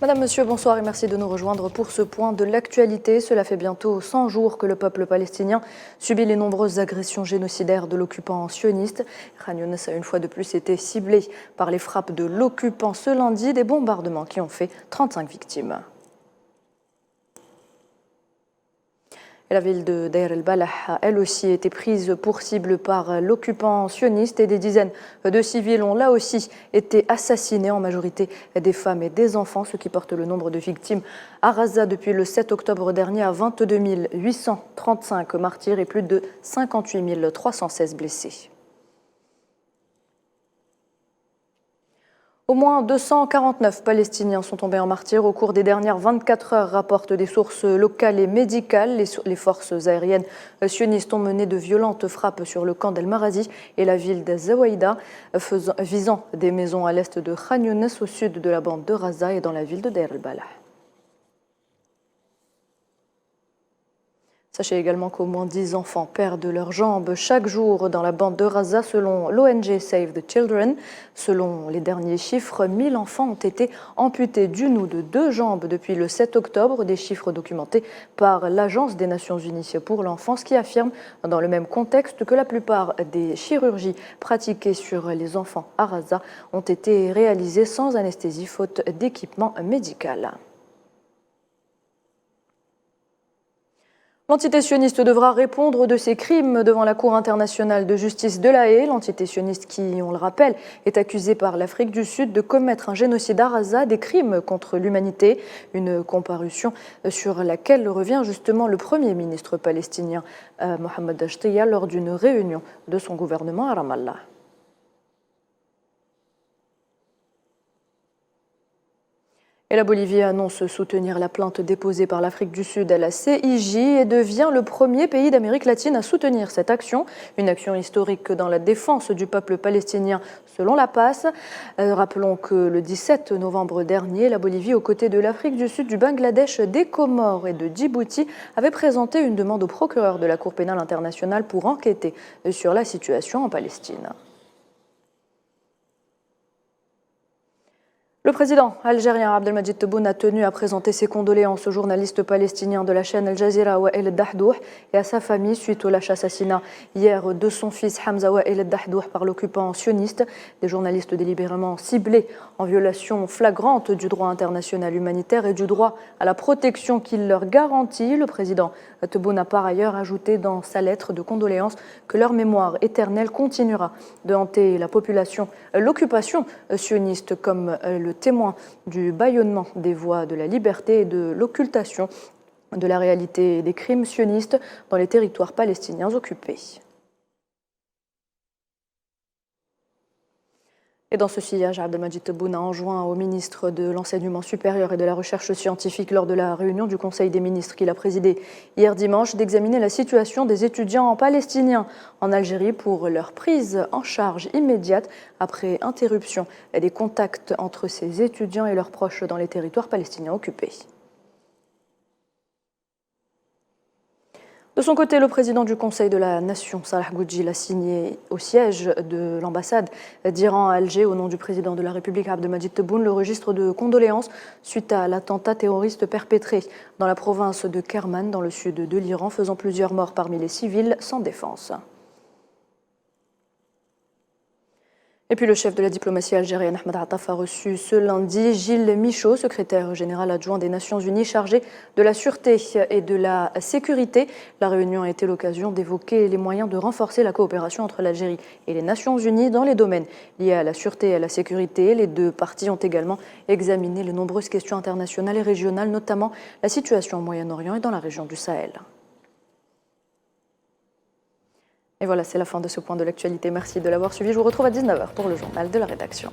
Madame, Monsieur, bonsoir et merci de nous rejoindre pour ce point de l'actualité. Cela fait bientôt 100 jours que le peuple palestinien subit les nombreuses agressions génocidaires de l'occupant sioniste. Khan Younes a une fois de plus été ciblé par les frappes de l'occupant ce lundi, des bombardements qui ont fait 35 victimes. Et la ville de Deir el-Balah a elle aussi été prise pour cible par l'occupant sioniste et des dizaines de civils ont là aussi été assassinés, en majorité des femmes et des enfants, ce qui porte le nombre de victimes à Gaza depuis le 7 octobre dernier à 22 835 martyrs et plus de 58 316 blessés. Au moins 249 Palestiniens sont tombés en martyrs au cours des dernières 24 heures, rapportent des sources locales et médicales. Les forces aériennes sionistes ont mené de violentes frappes sur le camp d'El-Marazi et la ville d'Azawaïda, visant des maisons à l'est de Khan Younes, au sud de la bande de Gaza et dans la ville de Deir el-Balah. Sachez également qu'au moins 10 enfants perdent leurs jambes chaque jour dans la bande de Gaza selon l'ONG Save the Children. Selon les derniers chiffres, 1000 enfants ont été amputés d'une ou de deux jambes depuis le 7 octobre, des chiffres documentés par l'Agence des Nations Unies pour l'enfance qui affirme dans le même contexte que la plupart des chirurgies pratiquées sur les enfants à Gaza ont été réalisées sans anesthésie faute d'équipement médical. L'entité sioniste devra répondre de ses crimes devant la Cour internationale de justice de La Haye. L'entité sioniste qui, on le rappelle, est accusée par l'Afrique du Sud de commettre un génocide à Gaza, des crimes contre l'humanité. Une comparution sur laquelle revient justement le Premier ministre palestinien Mohamed Shtayyeh lors d'une réunion de son gouvernement à Ramallah. Et la Bolivie annonce soutenir la plainte déposée par l'Afrique du Sud à la CIJ et devient le premier pays d'Amérique latine à soutenir cette action. Une action historique dans la défense du peuple palestinien selon la PAS. Rappelons que le 17 novembre dernier, la Bolivie, aux côtés de l'Afrique du Sud, du Bangladesh, des Comores et de Djibouti, avait présenté une demande au procureur de la Cour pénale internationale pour enquêter sur la situation en Palestine. Le président algérien Abdelmadjid Tebboune a tenu à présenter ses condoléances au journaliste palestinien de la chaîne Al Jazeera Wael Dahdouh et à sa famille suite au lâche assassinat hier de son fils Hamza Wael Dahdouh par l'occupant sioniste. Des journalistes délibérément ciblés en violation flagrante du droit international humanitaire et du droit à la protection qu'il leur garantit. Le président Tebboune a par ailleurs ajouté dans sa lettre de condoléances que leur mémoire éternelle continuera de hanter la population, l'occupation sioniste comme le témoin du bâillonnement des voix de la liberté et de l'occultation de la réalité des crimes sionistes dans les territoires palestiniens occupés. Et dans ce sillage, Abdelmadjid Tebboune a enjoint au ministre de l'Enseignement supérieur et de la Recherche scientifique lors de la réunion du Conseil des ministres qu'il a présidé hier dimanche d'examiner la situation des étudiants palestiniens en Algérie pour leur prise en charge immédiate après interruption des contacts entre ces étudiants et leurs proches dans les territoires palestiniens occupés. De son côté, le président du Conseil de la Nation, Salah Goudjil, a signé au siège de l'ambassade d'Iran à Alger, au nom du président de la République, Abdelmadjid Tebboune, le registre de condoléances suite à l'attentat terroriste perpétré dans la province de Kerman, dans le sud de l'Iran, faisant plusieurs morts parmi les civils sans défense. Et puis le chef de la diplomatie algérienne, Ahmed Attaf, a reçu ce lundi Gilles Michaud, secrétaire général adjoint des Nations Unies chargé de la sûreté et de la sécurité. La réunion a été l'occasion d'évoquer les moyens de renforcer la coopération entre l'Algérie et les Nations Unies dans les domaines liés à la sûreté et à la sécurité. Les deux parties ont également examiné les nombreuses questions internationales et régionales, notamment la situation au Moyen-Orient et dans la région du Sahel. Et voilà, c'est la fin de ce point de l'actualité. Merci de l'avoir suivi. Je vous retrouve à 19h pour le journal de la rédaction.